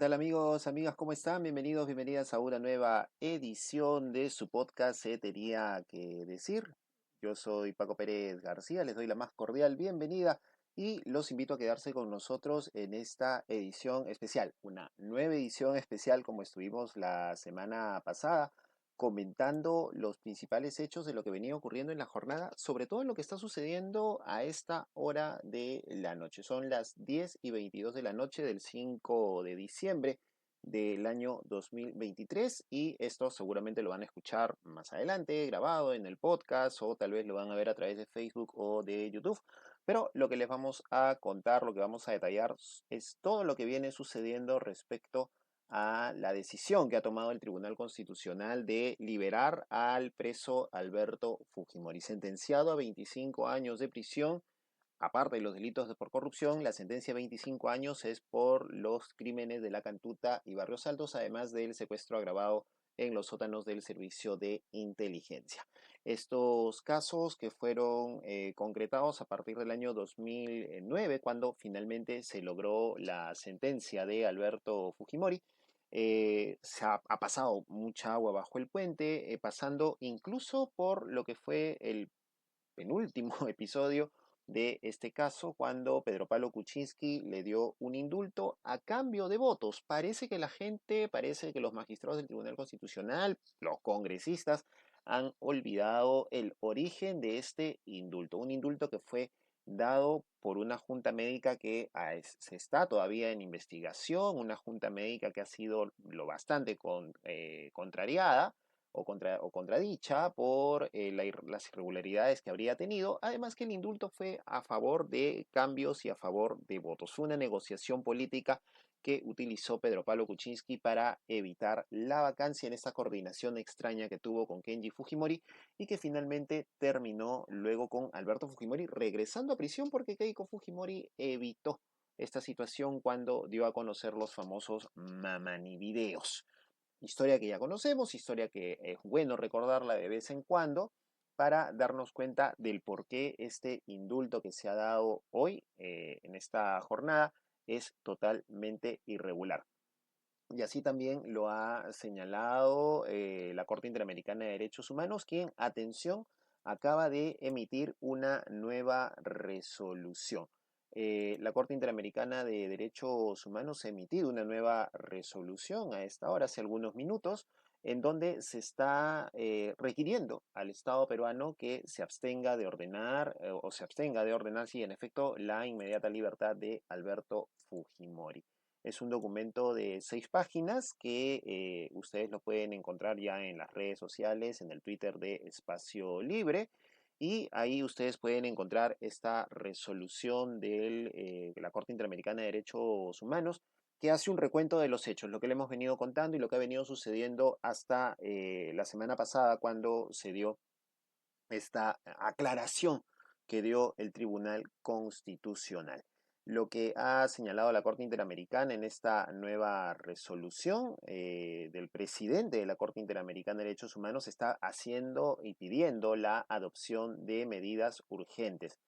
tal amigos, amigas? ¿Cómo están? Bienvenidos, bienvenidas a una nueva edición de su podcast Se Tenía que Decir. Yo soy Paco Pérez García, les doy la más cordial bienvenida y los invito a quedarse con nosotros en esta edición especial, una nueva edición especial como estuvimos la semana pasada, comentando los principales hechos de lo que venía ocurriendo en la jornada, sobre todo en lo que está sucediendo a esta hora de la noche. Son las 10:22 de la noche del 5 de diciembre del año 2023 y esto seguramente lo van a escuchar más adelante, grabado en el podcast o tal vez lo van a ver a través de Facebook o de YouTube. Pero lo que les vamos a contar, lo que vamos a detallar es todo lo que viene sucediendo respecto a la decisión que ha tomado el Tribunal Constitucional de liberar al preso Alberto Fujimori, sentenciado a 25 años de prisión. Aparte de los delitos por corrupción, la sentencia de 25 años es por los crímenes de La Cantuta y Barrios Altos, además del secuestro agravado en los sótanos del Servicio de Inteligencia. Estos casos que fueron concretados a partir del año 2009, cuando finalmente se logró la sentencia de Alberto Fujimori, ha pasado mucha agua bajo el puente, pasando incluso por lo que fue el penúltimo episodio de este caso, cuando Pedro Pablo Kuczynski le dio un indulto a cambio de votos. Parece que los magistrados del Tribunal Constitucional, los congresistas, han olvidado el origen de este indulto. Un indulto que fue dado por una junta médica que se está todavía en investigación, una junta médica que ha sido lo bastante contrariada o contradicha por las irregularidades que habría tenido, además que el indulto fue a favor de cambios y a favor de votos. Fue una negociación política que utilizó Pedro Pablo Kuczynski para evitar la vacancia en esta coordinación extraña que tuvo con Kenji Fujimori y que finalmente terminó luego con Alberto Fujimori regresando a prisión porque Keiko Fujimori evitó esta situación cuando dio a conocer los famosos Mamani videos. Historia que ya conocemos, historia que es bueno recordarla de vez en cuando para darnos cuenta del por qué este indulto que se ha dado hoy en esta jornada es totalmente irregular. Y así también lo ha señalado la Corte Interamericana de Derechos Humanos, quien, atención, acaba de emitir una nueva resolución. La Corte Interamericana de Derechos Humanos ha emitido una nueva resolución a esta hora, hace algunos minutos, en donde se está requiriendo al Estado peruano que se abstenga de ordenar o se abstenga de ordenar, sí, en efecto, la inmediata libertad de Alberto Fujimori. Es un documento de 6 páginas que ustedes lo pueden encontrar ya en las redes sociales, en el Twitter de Espacio Libre. Y ahí ustedes pueden encontrar esta resolución de la Corte Interamericana de Derechos Humanos que hace un recuento de los hechos, lo que le hemos venido contando y lo que ha venido sucediendo hasta la semana pasada cuando se dio esta aclaración que dio el Tribunal Constitucional. Lo que ha señalado la Corte Interamericana en esta nueva resolución del presidente de la Corte Interamericana de Derechos Humanos está haciendo y pidiendo la adopción de medidas urgentes.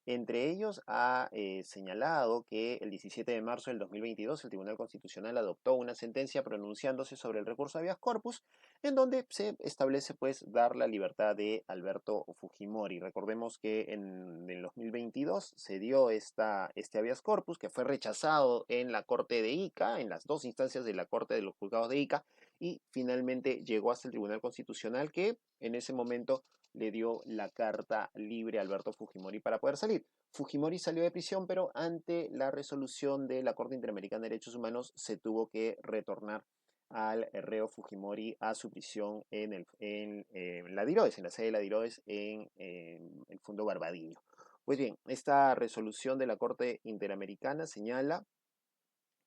Entre ellos ha señalado que el 17 de marzo del 2022 el Tribunal Constitucional adoptó una sentencia pronunciándose sobre el recurso habeas corpus en donde se establece pues dar la libertad de Alberto Fujimori. Recordemos que en el 2022 se dio este habeas corpus que fue rechazado en la Corte de Ica, en las dos instancias de la Corte de los Juzgados de Ica y finalmente llegó hasta el Tribunal Constitucional que en ese momento le dio la carta libre a Alberto Fujimori para poder salir. Fujimori salió de prisión, pero ante la resolución de la Corte Interamericana de Derechos Humanos se tuvo que retornar al reo Fujimori a su prisión en la Diroes, en la sede de la Diroes en el Fondo Barbadillo. Pues bien, esta resolución de la Corte Interamericana señala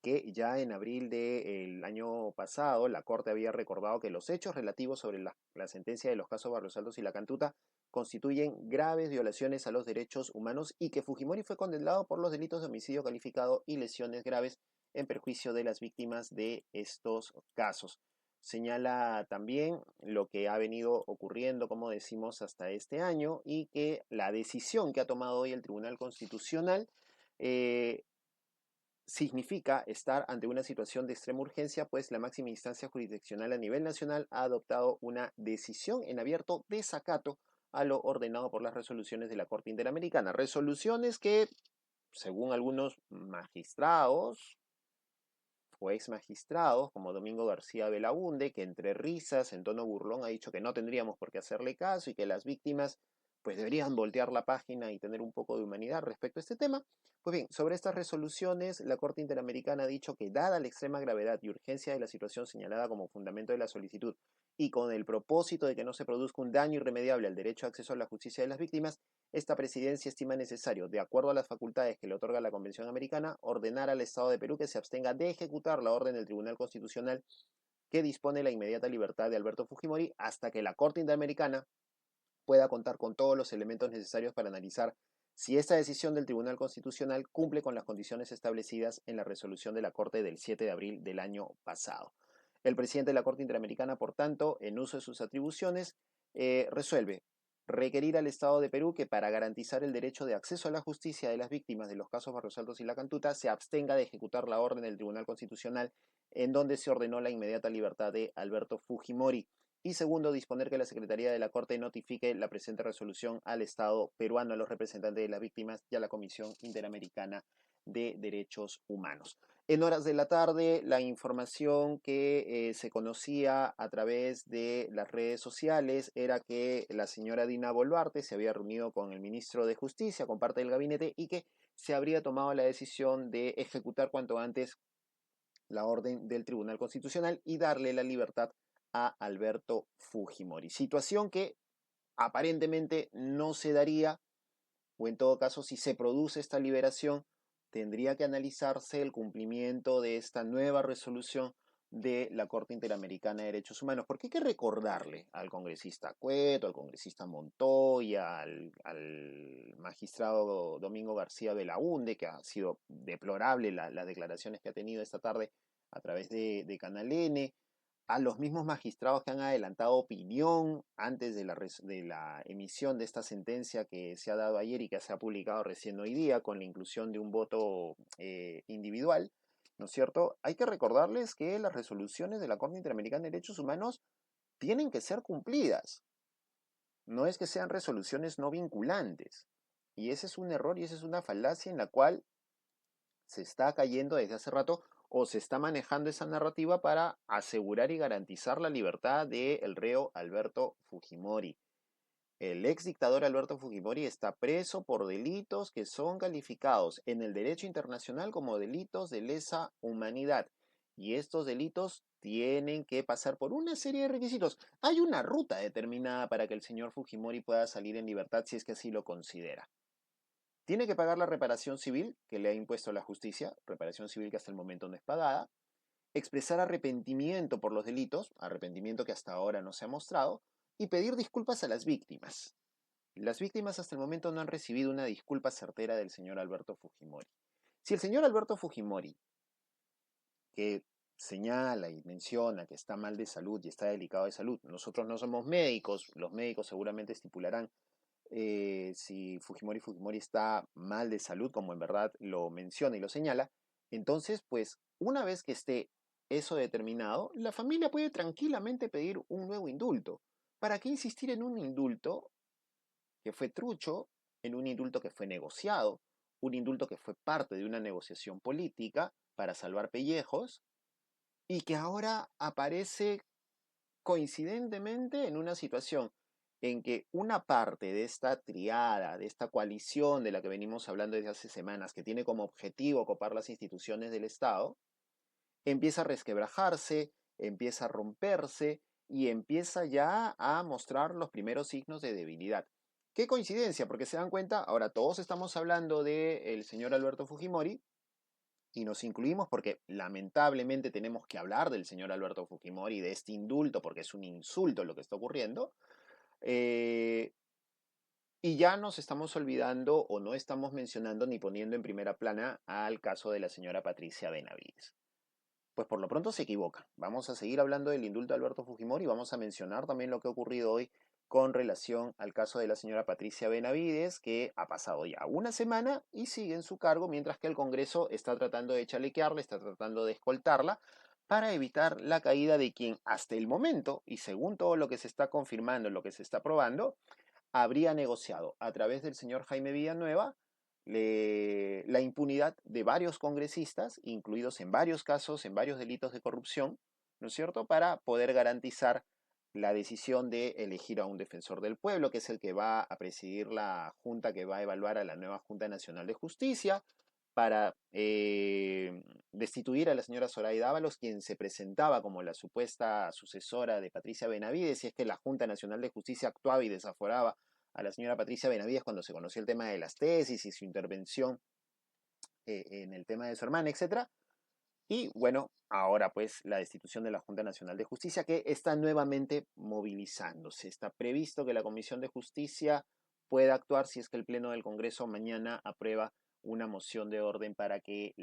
que ya en abril del año pasado la Corte había recordado que los hechos relativos sobre la sentencia de los casos Barrios Altos y La Cantuta constituyen graves violaciones a los derechos humanos y que Fujimori fue condenado por los delitos de homicidio calificado y lesiones graves en perjuicio de las víctimas de estos casos. Señala también lo que ha venido ocurriendo, como decimos, hasta este año y que la decisión que ha tomado hoy el Tribunal Constitucional eh, significa estar ante una situación de extrema urgencia, pues la máxima instancia jurisdiccional a nivel nacional ha adoptado una decisión en abierto desacato a lo ordenado por las resoluciones de la Corte Interamericana. Resoluciones que, según algunos magistrados o ex magistrados, como Domingo García Belaúnde, que entre risas, en tono burlón, ha dicho que no tendríamos por qué hacerle caso y que las víctimas pues deberían voltear la página y tener un poco de humanidad respecto a este tema. Pues bien, sobre estas resoluciones, la Corte Interamericana ha dicho que dada la extrema gravedad y urgencia de la situación señalada como fundamento de la solicitud y con el propósito de que no se produzca un daño irremediable al derecho a acceso a la justicia de las víctimas, esta presidencia estima necesario, de acuerdo a las facultades que le otorga la Convención Americana, ordenar al Estado de Perú que se abstenga de ejecutar la orden del Tribunal Constitucional que dispone la inmediata libertad de Alberto Fujimori hasta que la Corte Interamericana pueda contar con todos los elementos necesarios para analizar si esta decisión del Tribunal Constitucional cumple con las condiciones establecidas en la resolución de la Corte del 7 de abril del año pasado. El presidente de la Corte Interamericana, por tanto, en uso de sus atribuciones, resuelve requerir al Estado de Perú que para garantizar el derecho de acceso a la justicia de las víctimas de los casos Barrios Altos y La Cantuta se abstenga de ejecutar la orden del Tribunal Constitucional en donde se ordenó la inmediata libertad de Alberto Fujimori. Y segundo, disponer que la Secretaría de la Corte notifique la presente resolución al Estado peruano, a los representantes de las víctimas y a la Comisión Interamericana de Derechos Humanos. En horas de la tarde, la información que se conocía a través de las redes sociales era que la señora Dina Boluarte se había reunido con el ministro de Justicia, con parte del gabinete, y que se habría tomado la decisión de ejecutar cuanto antes la orden del Tribunal Constitucional y darle la libertad a Alberto Fujimori. Situación que aparentemente no se daría, o en todo caso, si se produce esta liberación, tendría que analizarse el cumplimiento de esta nueva resolución de la Corte Interamericana de Derechos Humanos, porque hay que recordarle al congresista Cueto, al congresista Montoya, al magistrado Domingo García Belaúnde, que ha sido deplorable las declaraciones que ha tenido esta tarde a través de Canal N, a los mismos magistrados que han adelantado opinión antes de la emisión de esta sentencia que se ha dado ayer y que se ha publicado recién hoy día con la inclusión de un voto individual, ¿no es cierto? Hay que recordarles que las resoluciones de la Corte Interamericana de Derechos Humanos tienen que ser cumplidas. No es que sean resoluciones no vinculantes. Y ese es un error y esa es una falacia en la cual se está cayendo desde hace rato o se está manejando esa narrativa para asegurar y garantizar la libertad del reo Alberto Fujimori. El ex dictador Alberto Fujimori está preso por delitos que son calificados en el derecho internacional como delitos de lesa humanidad. Y estos delitos tienen que pasar por una serie de requisitos. Hay una ruta determinada para que el señor Fujimori pueda salir en libertad si es que así lo considera. Tiene que pagar la reparación civil que le ha impuesto la justicia, reparación civil que hasta el momento no es pagada, expresar arrepentimiento por los delitos, arrepentimiento que hasta ahora no se ha mostrado, y pedir disculpas a las víctimas. Las víctimas hasta el momento no han recibido una disculpa certera del señor Alberto Fujimori. Si el señor Alberto Fujimori, que señala y menciona que está mal de salud y está delicado de salud, nosotros no somos médicos, los médicos seguramente estipularán si Fujimori está mal de salud, como en verdad lo menciona y lo señala, entonces, pues, una vez que esté eso determinado, la familia puede tranquilamente pedir un nuevo indulto. ¿Para qué insistir en un indulto que fue trucho, en un indulto que fue negociado, un indulto que fue parte de una negociación política para salvar pellejos y que ahora aparece coincidentemente en una situación en que una parte de esta triada, de esta coalición de la que venimos hablando desde hace semanas, que tiene como objetivo copar las instituciones del Estado, empieza a resquebrajarse, empieza a romperse y empieza ya a mostrar los primeros signos de debilidad. Qué coincidencia, porque se dan cuenta, ahora todos estamos hablando del señor Alberto Fujimori, y nos incluimos porque lamentablemente tenemos que hablar del señor Alberto Fujimori, de este indulto, porque es un insulto lo que está ocurriendo, eh, y ya nos estamos olvidando o no estamos mencionando ni poniendo en primera plana al caso de la señora Patricia Benavides. Pues por lo pronto se equivoca. Vamos a seguir hablando del indulto de Alberto Fujimori y vamos a mencionar también lo que ha ocurrido hoy con relación al caso de la señora Patricia Benavides, que ha pasado ya una semana y sigue en su cargo, mientras que el Congreso está tratando de chalequearla, está tratando de escoltarla para evitar la caída de quien hasta el momento, y según todo lo que se está confirmando, lo que se está probando, habría negociado a través del señor Jaime Villanueva la impunidad de varios congresistas, incluidos en varios casos, en varios delitos de corrupción, ¿no es cierto?, para poder garantizar la decisión de elegir a un defensor del pueblo, que es el que va a presidir la junta que va a evaluar a la nueva Junta Nacional de Justicia, para destituir a la señora Zoraida Ábalos, quien se presentaba como la supuesta sucesora de Patricia Benavides, si es que la Junta Nacional de Justicia actuaba y desaforaba a la señora Patricia Benavides cuando se conoció el tema de las tesis y su intervención en el tema de su hermana, etcétera. Y bueno, ahora pues la destitución de la Junta Nacional de Justicia, que está nuevamente movilizándose. Está previsto que la Comisión de Justicia pueda actuar si es que el Pleno del Congreso mañana aprueba una moción de orden para que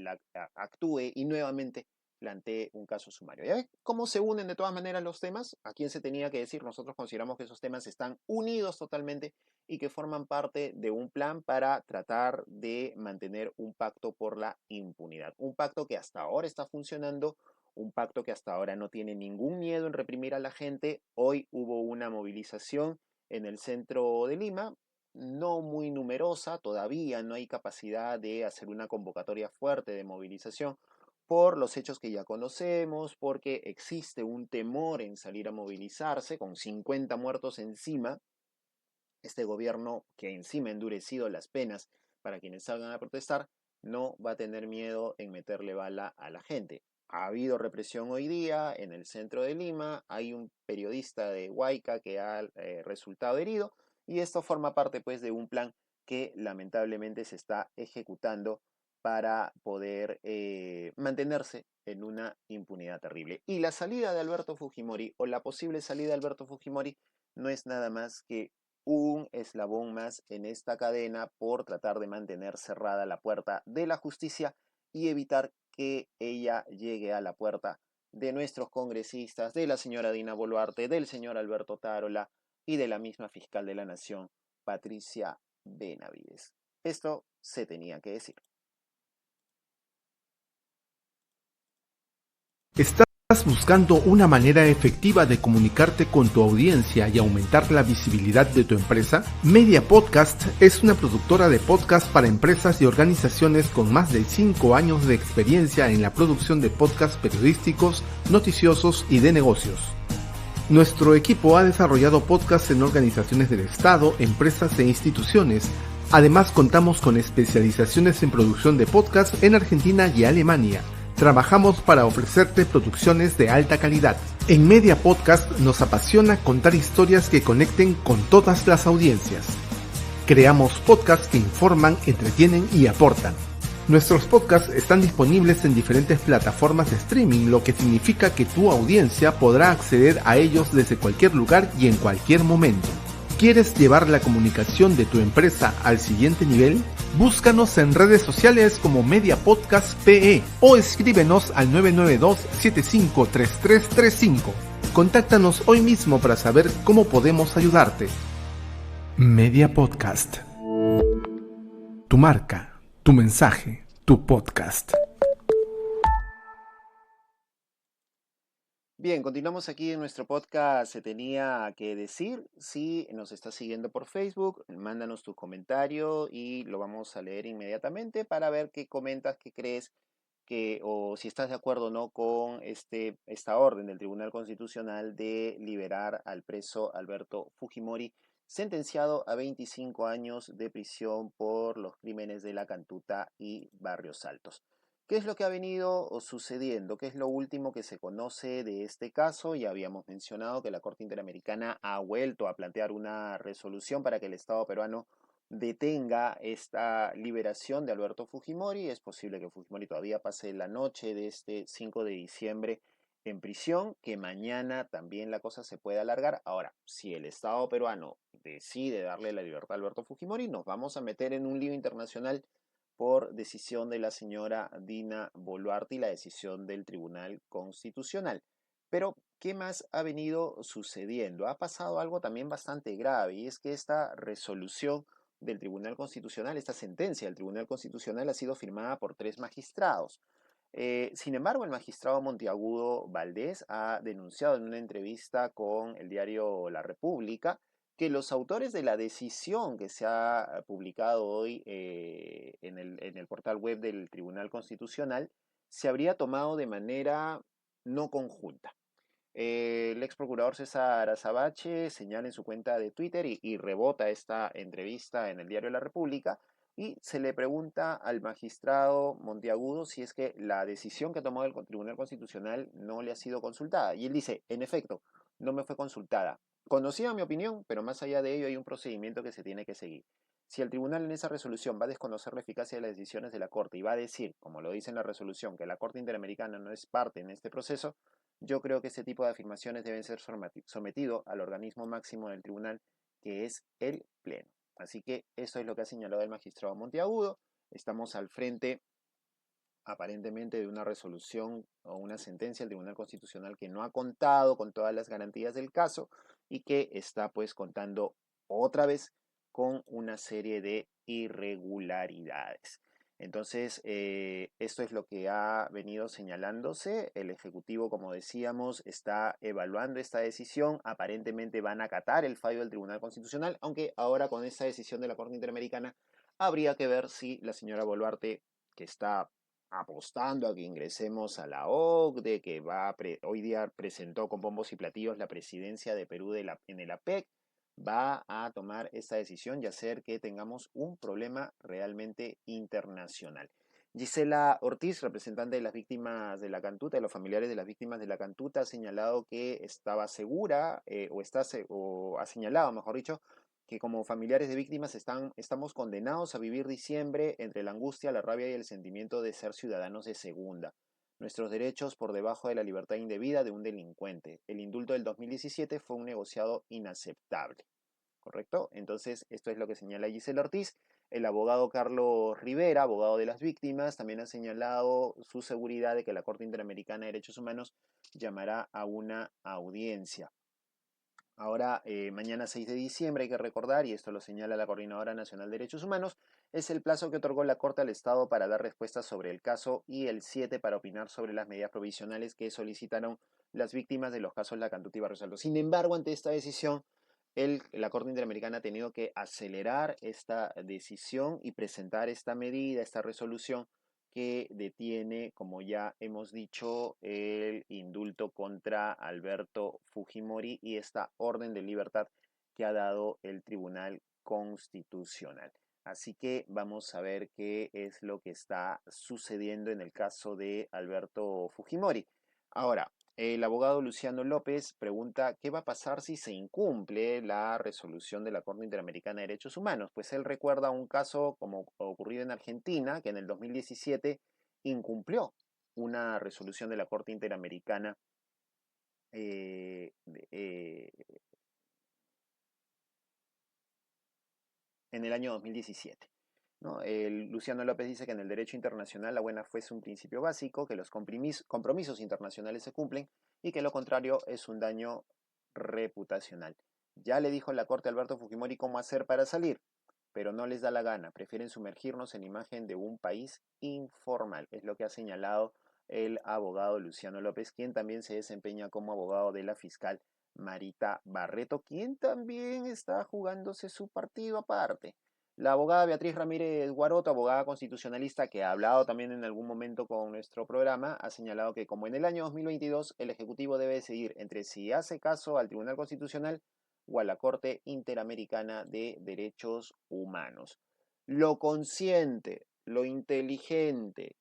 actúe y nuevamente plantee un caso sumario. ¿Ya ves cómo se unen de todas maneras los temas? ¿A quién se tenía que decir? Nosotros consideramos que esos temas están unidos totalmente y que forman parte de un plan para tratar de mantener un pacto por la impunidad. Un pacto que hasta ahora está funcionando, un pacto que hasta ahora no tiene ningún miedo en reprimir a la gente. Hoy hubo una movilización en el centro de Lima, no muy numerosa, todavía no hay capacidad de hacer una convocatoria fuerte de movilización por los hechos que ya conocemos, porque existe un temor en salir a movilizarse con 50 muertos encima. Este gobierno, que encima ha endurecido las penas para quienes salgan a protestar, no va a tener miedo en meterle bala a la gente. Ha habido represión hoy día en el centro de Lima, hay un periodista de Huayca que ha resultado herido y esto forma parte pues de un plan que lamentablemente se está ejecutando para poder mantenerse en una impunidad terrible. Y la salida de Alberto Fujimori o la posible salida de Alberto Fujimori no es nada más que un eslabón más en esta cadena por tratar de mantener cerrada la puerta de la justicia y evitar que ella llegue a la puerta de nuestros congresistas, de la señora Dina Boluarte, del señor Alberto Tarola y de la misma fiscal de la Nación, Patricia Benavides. Esto se tenía que decir. ¿Estás buscando una manera efectiva de comunicarte con tu audiencia y aumentar la visibilidad de tu empresa? Media Podcast es una productora de podcast para empresas y organizaciones con más de 5 años de experiencia en la producción de podcasts periodísticos, noticiosos y de negocios. Nuestro equipo ha desarrollado podcasts en organizaciones del Estado, empresas e instituciones. Además, contamos con especializaciones en producción de podcasts en Argentina y Alemania. Trabajamos para ofrecerte producciones de alta calidad. En Media Podcast nos apasiona contar historias que conecten con todas las audiencias. Creamos podcasts que informan, entretienen y aportan. Nuestros podcasts están disponibles en diferentes plataformas de streaming, lo que significa que tu audiencia podrá acceder a ellos desde cualquier lugar y en cualquier momento. ¿Quieres llevar la comunicación de tu empresa al siguiente nivel? Búscanos en redes sociales como Media Podcast PE o escríbenos al 992-753335. Contáctanos hoy mismo para saber cómo podemos ayudarte. Media Podcast. Tu marca, tu mensaje, tu podcast. Bien, continuamos aquí en nuestro podcast. Se tenía que decir. Si nos estás siguiendo por Facebook, mándanos tu comentario y lo vamos a leer inmediatamente para ver qué comentas, qué crees que, o si estás de acuerdo o no con esta orden del Tribunal Constitucional de liberar al preso Alberto Fujimori, sentenciado a 25 años de prisión por los crímenes de La Cantuta y Barrios Altos. ¿Qué es lo que ha venido sucediendo? ¿Qué es lo último que se conoce de este caso? Ya habíamos mencionado que la Corte Interamericana ha vuelto a plantear una resolución para que el Estado peruano detenga esta liberación de Alberto Fujimori. Es posible que Fujimori todavía pase la noche de este 5 de diciembre en prisión, que mañana también la cosa se puede alargar. Ahora, si el Estado peruano decide darle la libertad a Alberto Fujimori, nos vamos a meter en un lío internacional por decisión de la señora Dina Boluarte y la decisión del Tribunal Constitucional. Pero ¿Qué más ha venido sucediendo? Ha pasado algo también bastante grave y es que esta resolución del Tribunal Constitucional, esta sentencia del Tribunal Constitucional ha sido firmada por 3 magistrados. Sin embargo, el magistrado Monteagudo Valdés ha denunciado en una entrevista con el diario La República que los autores de la decisión que se ha publicado hoy en el portal web del Tribunal Constitucional se habría tomado de manera no conjunta. El ex procurador César Azabache señala en su cuenta de Twitter y rebota esta entrevista en el diario La República y se le pregunta al magistrado Monteagudo si es que la decisión que ha tomado el Tribunal Constitucional no le ha sido consultada. Y él dice, en efecto, no me fue consultada. Conocía mi opinión, pero más allá de ello hay un procedimiento que se tiene que seguir. Si el tribunal en esa resolución va a desconocer la eficacia de las decisiones de la Corte y va a decir, como lo dice en la resolución, que la Corte Interamericana no es parte en este proceso, yo creo que ese tipo de afirmaciones deben ser sometidos al organismo máximo del tribunal, que es el Pleno. Así que eso es lo que ha señalado el magistrado Monteagudo. Estamos al frente, aparentemente, de una resolución o una sentencia del Tribunal Constitucional que no ha contado con todas las garantías del caso y que está pues contando otra vez con una serie de irregularidades. Entonces, esto es lo que ha venido señalándose. El Ejecutivo, como decíamos, está evaluando esta decisión. Aparentemente van a acatar el fallo del Tribunal Constitucional, aunque ahora con esta decisión de la Corte Interamericana habría que ver si la señora Boluarte, que está apostando a que ingresemos a la OCDE, que hoy día presentó con bombos y platillos la presidencia de Perú en el APEC, va a tomar esta decisión y hacer que tengamos un problema realmente internacional. Gisela Ortiz, representante de las víctimas de la Cantuta, de los familiares de las víctimas de la Cantuta, ha señalado que estaba segura, o ha señalado, mejor dicho, que como familiares de víctimas estamos condenados a vivir diciembre entre la angustia, la rabia y el sentimiento de ser ciudadanos de segunda. Nuestros derechos por debajo de la libertad indebida de un delincuente. El indulto del 2017 fue un negociado inaceptable. ¿Correcto? Entonces, esto es lo que señala Gisela Ortiz. El abogado Carlos Rivera, abogado de las víctimas, también ha señalado su seguridad de que la Corte Interamericana de Derechos Humanos llamará a una audiencia. Ahora, mañana 6 de diciembre, hay que recordar, y esto lo señala la Coordinadora Nacional de Derechos Humanos, es el plazo que otorgó la Corte al Estado para dar respuestas sobre el caso y el 7 para opinar sobre las medidas provisionales que solicitaron las víctimas de los casos Lacantuta y Barrios Altos. Sin embargo, ante esta decisión, la Corte Interamericana ha tenido que acelerar esta decisión y presentar esta medida, esta resolución que detiene, como ya hemos dicho, el indulto contra Alberto Fujimori y esta orden de libertad que ha dado el Tribunal Constitucional. Así que vamos a ver qué es lo que está sucediendo en el caso de Alberto Fujimori. Ahora, el abogado Luciano López pregunta qué va a pasar si se incumple la resolución de la Corte Interamericana de Derechos Humanos. Pues él recuerda un caso como ocurrido en Argentina, que en el 2017 incumplió una resolución de la Corte Interamericana eh, eh, en el año 2017. ¿No? Luciano López dice que en el derecho internacional la buena fe es un principio básico, que los compromisos internacionales se cumplen y que lo contrario es un daño reputacional. Ya le dijo la Corte a Alberto Fujimori cómo hacer para salir, pero no les da la gana, prefieren sumergirnos en imagen de un país informal, es lo que ha señalado el abogado Luciano López, quien también se desempeña como abogado de la fiscal Marita Barreto, quien también está jugándose su partido aparte. La abogada Beatriz Ramírez Guaroto, abogada constitucionalista que ha hablado también en algún momento con nuestro programa, ha señalado que como en el año 2022 el Ejecutivo debe decidir entre si hace caso al Tribunal Constitucional o a la Corte Interamericana de Derechos Humanos. Lo consciente, lo inteligente,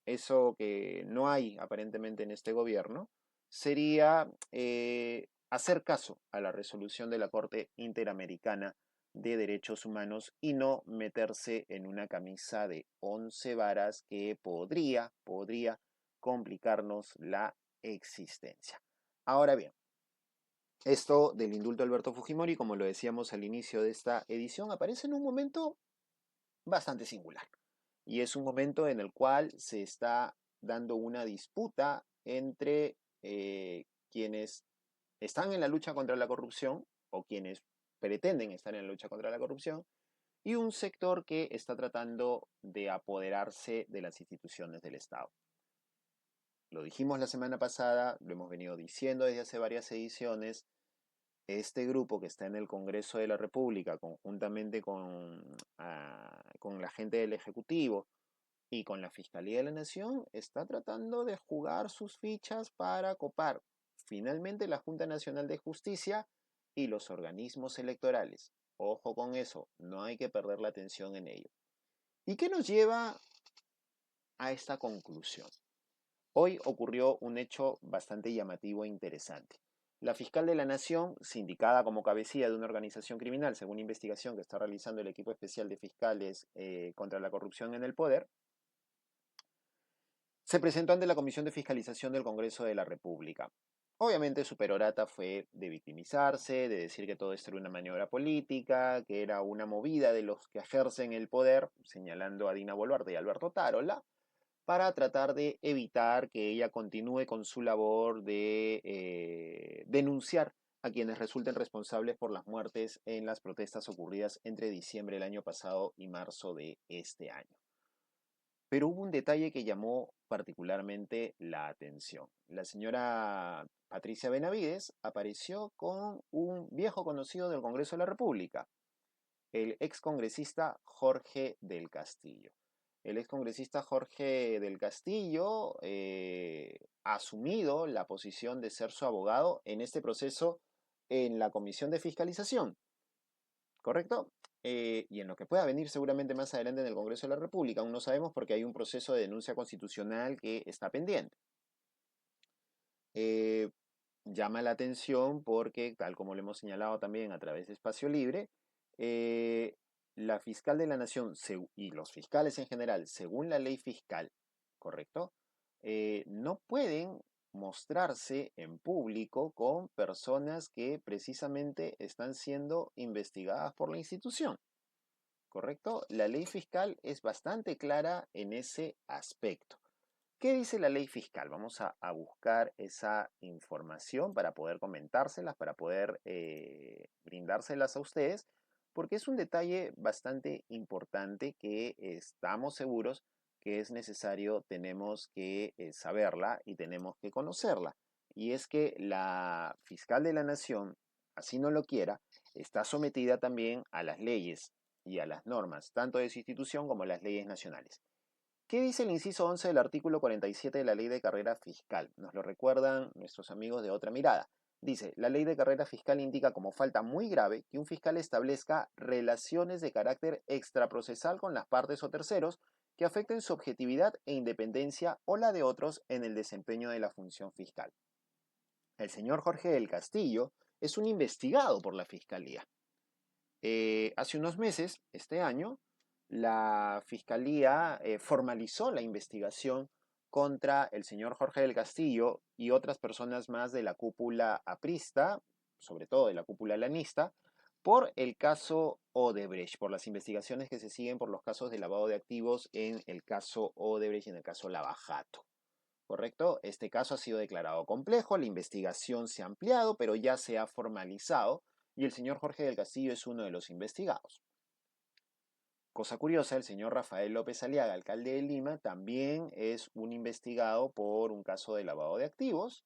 eso que no hay aparentemente en este gobierno, sería hacer caso a la resolución de la Corte Interamericana de Derechos Humanos y no meterse en una camisa de 11 varas que podría complicarnos la existencia. Ahora bien, esto del indulto de Alberto Fujimori, como lo decíamos al inicio de esta edición, aparece en un momento bastante singular. Y es un momento en el cual se está dando una disputa entre quienes están en la lucha contra la corrupción o quienes pretenden estar en la lucha contra la corrupción, y un sector que está tratando de apoderarse de las instituciones del Estado. Lo dijimos la semana pasada, lo hemos venido diciendo desde hace varias ediciones. Este grupo que está en el Congreso de la República, conjuntamente con la gente del Ejecutivo y con la Fiscalía de la Nación, está tratando de jugar sus fichas para copar finalmente la Junta Nacional de Justicia y los organismos electorales. Ojo con eso, no hay que perder la atención en ello. ¿Y qué nos lleva a esta conclusión? Hoy ocurrió un hecho bastante llamativo e interesante. La fiscal de la Nación, sindicada como cabecilla de una organización criminal, según investigación que está realizando el equipo especial de fiscales contra la corrupción en el poder, se presentó ante la Comisión de Fiscalización del Congreso de la República. Obviamente su perorata fue de victimizarse, de decir que todo esto era una maniobra política, que era una movida de los que ejercen el poder, señalando a Dina Boluarte y Alberto Tarola, para tratar de evitar que ella continúe con su labor de denunciar a quienes resulten responsables por las muertes en las protestas ocurridas entre diciembre del año pasado y marzo de este año. Pero hubo un detalle que llamó particularmente la atención. La señora Patricia Benavides apareció con un viejo conocido del Congreso de la República, el excongresista Jorge del Castillo. El excongresista Jorge del Castillo ha asumido la posición de ser su abogado en este proceso en la Comisión de Fiscalización, ¿correcto? Y en lo que pueda venir seguramente más adelante en el Congreso de la República. Aún no sabemos porque hay un proceso de denuncia constitucional que está pendiente. Eh, Llama la atención porque, tal como lo hemos señalado también a través de Espacio Libre, la fiscal de la Nación y los fiscales en general, según la ley fiscal, ¿correcto? No pueden mostrarse en público con personas que precisamente están siendo investigadas por la institución, ¿correcto? La ley fiscal es bastante clara en ese aspecto. ¿Qué dice la ley fiscal? Vamos a buscar esa información para poder comentárselas, para poder brindárselas a ustedes, porque es un detalle bastante importante que estamos seguros que es necesario, tenemos que saberla y tenemos que conocerla. Y es que la fiscal de la Nación, así no lo quiera, está sometida también a las leyes y a las normas, tanto de su institución como las leyes nacionales. ¿Qué dice el inciso 11 del artículo 47 de la Ley de Carrera Fiscal? Nos lo recuerdan nuestros amigos de Otra Mirada. Dice, la Ley de Carrera Fiscal indica como falta muy grave que un fiscal establezca relaciones de carácter extraprocesal con las partes o terceros que afecten su objetividad e independencia o la de otros en el desempeño de la función fiscal. El señor Jorge del Castillo es un investigado por la Fiscalía. Hace unos meses, este año, la Fiscalía formalizó la investigación contra el señor Jorge del Castillo y otras personas más de la cúpula aprista, sobre todo de la cúpula lanista, por el caso Odebrecht, por las investigaciones que se siguen por los casos de lavado de activos en el caso Odebrecht y en el caso Lavajato. ¿Correcto? Este caso ha sido declarado complejo, la investigación se ha ampliado, pero ya se ha formalizado y el señor Jorge del Castillo es uno de los investigados. Cosa curiosa, el señor Rafael López Aliaga, alcalde de Lima, también es un investigado por un caso de lavado de activos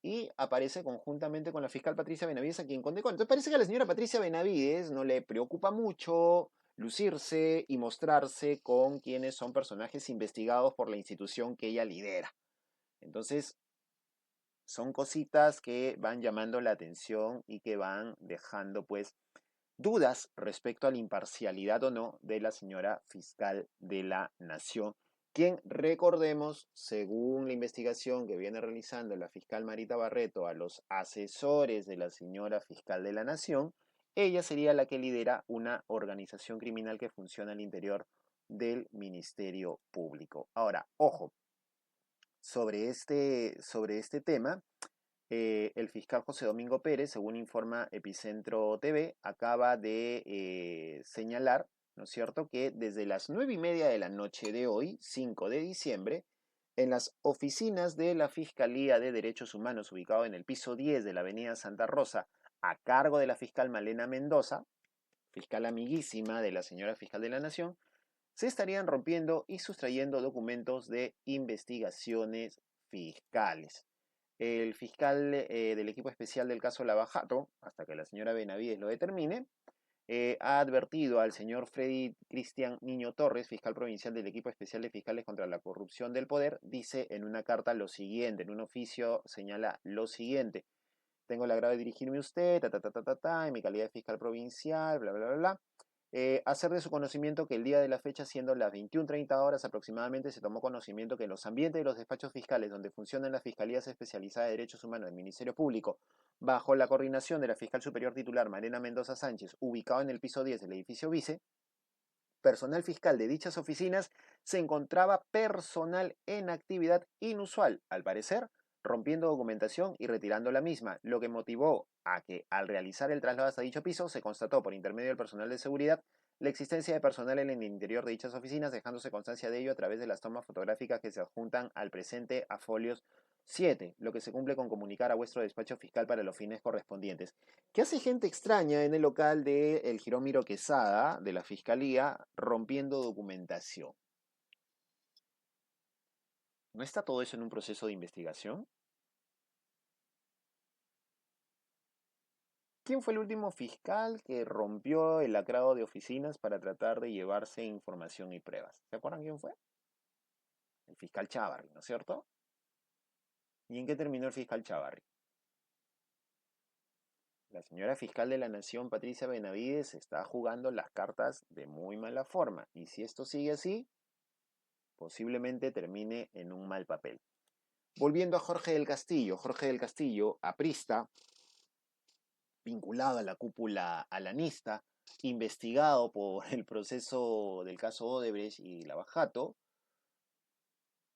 y aparece conjuntamente con la fiscal Patricia Benavides a quien condecó. Entonces parece que a la señora Patricia Benavides no le preocupa mucho lucirse y mostrarse con quienes son personajes investigados por la institución que ella lidera. Entonces, son cositas que van llamando la atención y que van dejando pues dudas respecto a la imparcialidad o no de la señora fiscal de la Nación, quien, recordemos, según la investigación que viene realizando la fiscal Marita Barreto a los asesores de la señora fiscal de la Nación, ella sería la que lidera una organización criminal que funciona al interior del Ministerio Público. Ahora, ojo, sobre este tema, el fiscal José Domingo Pérez, según informa Epicentro TV, acaba de señalar, ¿no es cierto?, que desde las 9:30 de la noche de hoy, 5 de diciembre, En las oficinas de la Fiscalía de Derechos Humanos, ubicado en el piso 10 de la Avenida Santa Rosa, a cargo de la fiscal Malena Mendoza, fiscal amiguísima de la señora fiscal de la Nación, se estarían rompiendo y sustrayendo documentos de investigaciones fiscales. El fiscal del equipo especial del caso Lavajato, hasta que la señora Benavides lo determine, ha advertido al señor Freddy Cristian Niño Torres, fiscal provincial del equipo especial de fiscales contra la corrupción del poder, dice en una carta lo siguiente, en un oficio señala lo siguiente: tengo el agrado de dirigirme a usted, en mi calidad de fiscal provincial, bla, bla, bla, bla. Hacer de su conocimiento que el día de la fecha, siendo las 21:30 horas aproximadamente, se tomó conocimiento que en los ambientes de los despachos fiscales donde funcionan las Fiscalías Especializadas de Derechos Humanos del Ministerio Público, bajo la coordinación de la fiscal superior titular Malena Mendoza Sánchez, ubicado en el piso 10 del edificio Vice, personal fiscal de dichas oficinas se encontraba personal en actividad inusual, al parecer, rompiendo documentación y retirando la misma, lo que motivó a que al realizar el traslado hasta dicho piso se constató por intermedio del personal de seguridad la existencia de personal en el interior de dichas oficinas, dejándose constancia de ello a través de las tomas fotográficas que se adjuntan al presente a folios 7, lo que se cumple con comunicar a vuestro despacho fiscal para los fines correspondientes. ¿Qué hace gente extraña en el local de El Jirón Quesada, de la Fiscalía, rompiendo documentación? ¿No está todo eso en un proceso de investigación? ¿Quién fue el último fiscal que rompió el lacrado de oficinas para tratar de llevarse información y pruebas? ¿Se acuerdan quién fue? El fiscal Chávarri, ¿no es cierto? ¿Y en qué terminó el fiscal Chávarri? La señora fiscal de la Nación, Patricia Benavides, está jugando las cartas de muy mala forma. Y si esto sigue así, posiblemente termine en un mal papel. Volviendo a Jorge del Castillo, aprista, vinculado a la cúpula alanista, investigado por el proceso del caso Odebrecht y Lavajato,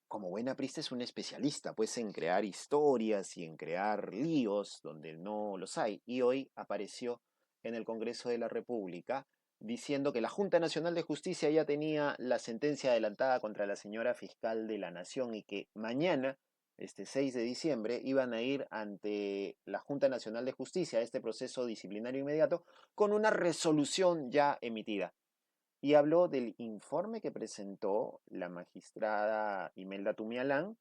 como buen aprista es un especialista, pues en crear historias y en crear líos donde no los hay. Y hoy apareció en el Congreso de la República diciendo que la Junta Nacional de Justicia ya tenía la sentencia adelantada contra la señora fiscal de la Nación y que mañana, este 6 de diciembre, iban a ir ante la Junta Nacional de Justicia, a este proceso disciplinario inmediato, con una resolución ya emitida. Y habló del informe que presentó la magistrada Imelda Tumialán,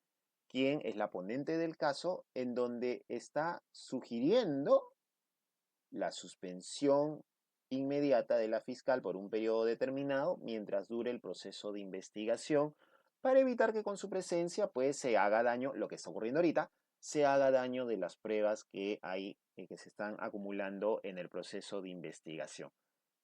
quien es la ponente del caso, en donde está sugiriendo la suspensión inmediata de la fiscal por un periodo determinado mientras dure el proceso de investigación, para evitar que con su presencia pues se haga daño, lo que está ocurriendo ahorita, se haga daño de las pruebas que hay, que se están acumulando en el proceso de investigación.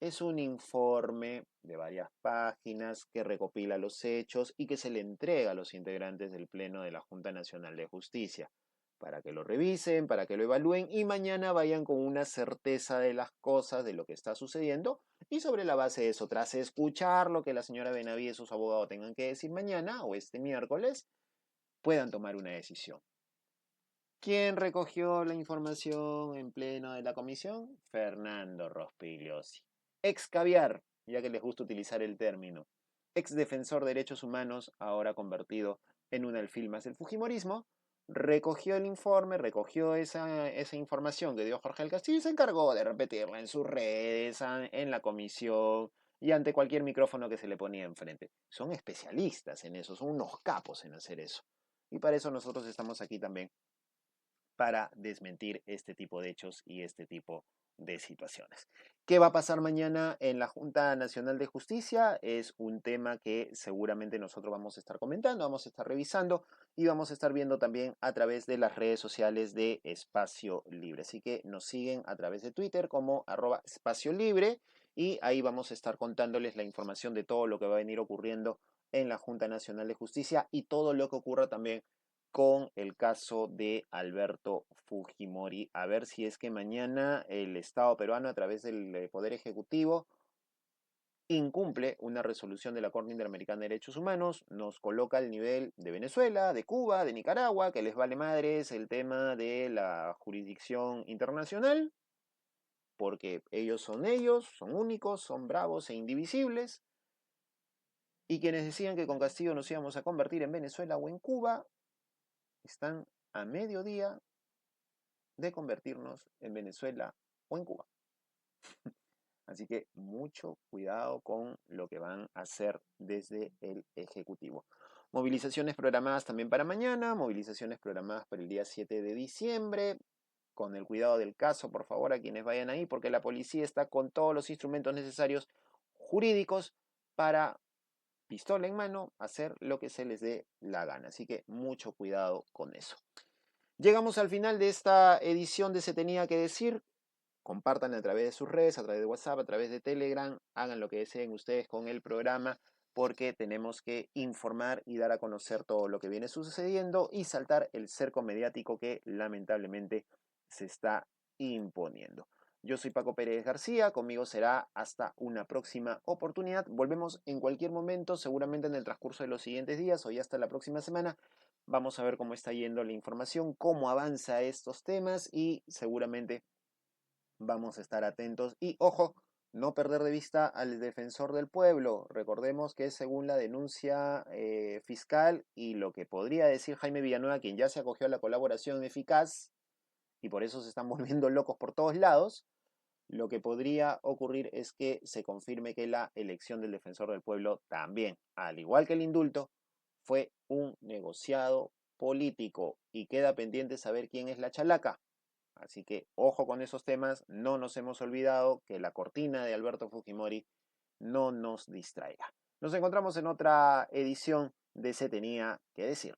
Es un informe de varias páginas que recopila los hechos y que se le entrega a los integrantes del Pleno de la Junta Nacional de Justicia para que lo revisen, para que lo evalúen y mañana vayan con una certeza de las cosas, de lo que está sucediendo, y sobre la base de eso, tras escuchar lo que la señora Benavides y sus abogados tengan que decir mañana o este miércoles, puedan tomar una decisión. ¿Quién recogió la información en pleno de la comisión? Fernando Rospigliosi. Ex caviar, ya que les gusta utilizar el término. Ex defensor de derechos humanos, ahora convertido en un alfil más del fujimorismo, recogió el informe, recogió esa información que dio Jorge del Castillo y se encargó de repetirla en sus redes, en la comisión y ante cualquier micrófono que se le ponía enfrente. Son especialistas en eso, son unos capos en hacer eso. Y para eso nosotros estamos aquí también, para desmentir este tipo de hechos y este tipo de situaciones. ¿Qué va a pasar mañana en la Junta Nacional de Justicia? Es un tema que seguramente nosotros vamos a estar comentando, vamos a estar revisando y vamos a estar viendo también a través de las redes sociales de Espacio Libre. Así que nos siguen a través de Twitter como @Espacio Libre y ahí vamos a estar contándoles la información de todo lo que va a venir ocurriendo en la Junta Nacional de Justicia y todo lo que ocurra también con el caso de Alberto Fujimori. A ver si es que mañana el Estado peruano, a través del Poder Ejecutivo, incumple una resolución de la Corte Interamericana de Derechos Humanos, nos coloca al nivel de Venezuela, de Cuba, de Nicaragua, que les vale madres el tema de la jurisdicción internacional, porque ellos, son únicos, son bravos e indivisibles, Y quienes decían que con Castillo nos íbamos a convertir en Venezuela o en Cuba, están a mediodía de convertirnos en Venezuela o en Cuba. Así que mucho cuidado con lo que van a hacer desde el Ejecutivo. Movilizaciones programadas también para mañana, movilizaciones programadas para el día 7 de diciembre. Con el cuidado del caso, por favor, a quienes vayan ahí, porque la policía está con todos los instrumentos necesarios jurídicos para, pistola en mano, hacer lo que se les dé la gana. Así que mucho cuidado con eso. Llegamos al final de esta edición de Se Tenía que Decir. Compartan a través de sus redes, a través de WhatsApp, a través de Telegram. Hagan lo que deseen ustedes con el programa, porque tenemos que informar y dar a conocer todo lo que viene sucediendo y saltar el cerco mediático que lamentablemente se está imponiendo. Yo soy Paco Pérez García, conmigo será hasta una próxima oportunidad. Volvemos en cualquier momento, seguramente en el transcurso de los siguientes días o ya hasta la próxima semana. Vamos a ver cómo está yendo la información, cómo avanza estos temas y seguramente vamos a estar atentos. Y ojo, no perder de vista al defensor del pueblo. Recordemos que según la denuncia fiscal y lo que podría decir Jaime Villanueva, quien ya se acogió a la colaboración eficaz, y por eso se están volviendo locos por todos lados, lo que podría ocurrir es que se confirme que la elección del defensor del pueblo también, al igual que el indulto, fue un negociado político y queda pendiente saber quién es la chalaca. Así que ojo con esos temas, no nos hemos olvidado que la cortina de Alberto Fujimori no nos distraiga. Nos encontramos en otra edición de Se Tenía que Decir.